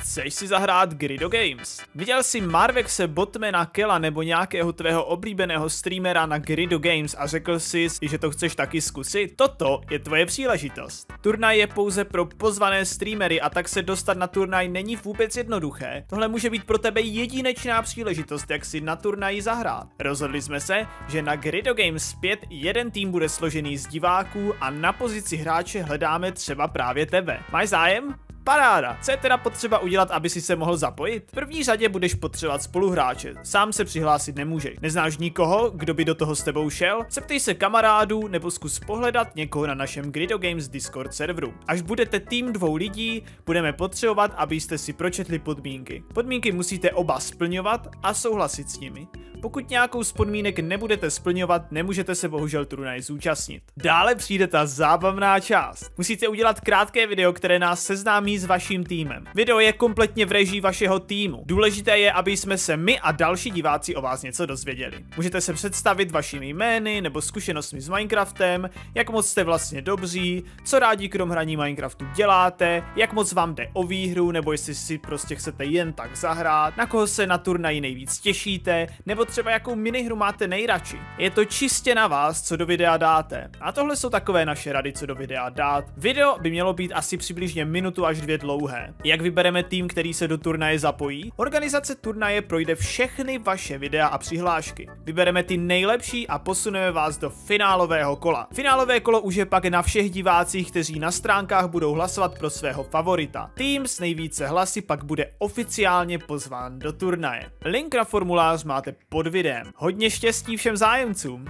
Chceš si zahrát Grido Games? Viděl jsi Marvexe, Botmana, Kela nebo nějakého tvého oblíbeného streamera na Grido Games a řekl jsi, že to chceš taky zkusit? Toto je tvoje příležitost. Turnaj je pouze pro pozvané streamery a tak se dostat na turnaj není vůbec jednoduché. Tohle může být pro tebe jedinečná příležitost, jak si na turnaji zahrát. Rozhodli jsme se, že na Grido Games 5 jeden tým bude složený z diváků a na pozici hráče hledáme třeba právě tebe. Máš zájem? Paráda! Co je teda potřeba udělat, aby si se mohl zapojit? V první řadě budeš potřebovat spoluhráče, sám se přihlásit nemůžeš. Neznáš nikoho, kdo by do toho s tebou šel? Zeptej se kamarádů nebo zkus pohledat někoho na našem Grido Games Discord serveru. Až budete tým 2 lidí, budeme potřebovat, abyste si pročetli podmínky. Podmínky musíte oba splňovat a souhlasit s nimi. Pokud nějakou z podmínek nebudete splňovat, nemůžete se bohužel turnaje zúčastnit. Dále přijde ta zábavná část. Musíte udělat krátké video, které nás seznámí s vaším týmem. Video je kompletně v režii vašeho týmu. Důležité je, aby jsme se my a další diváci o vás něco dozvěděli. Můžete se představit vašimi jmény nebo zkušenostmi s Minecraftem, jak moc jste vlastně dobří, co rádi krom hraní Minecraftu děláte, jak moc vám jde o výhru, nebo jestli si prostě chcete jen tak zahrát, na koho se na turnaji nejvíc těšíte, nebo třeba jakou minihru máte nejradši. Je to čistě na vás, co do videa dáte. A tohle jsou takové naše rady, co do videa dát. Video by mělo být asi přibližně minutu až 2 dlouhé. Jak vybereme tým, který se do turnaje zapojí? Organizace turnaje projde všechny vaše videa a přihlášky. Vybereme ty nejlepší a posuneme vás do finálového kola. Finálové kolo už je pak na všech divácích, kteří na stránkách budou hlasovat pro svého favorita. Tým s nejvíce hlasy pak bude oficiálně pozván do turnaje. Link na formulář máte pod videem. Hodně štěstí všem zájemcům!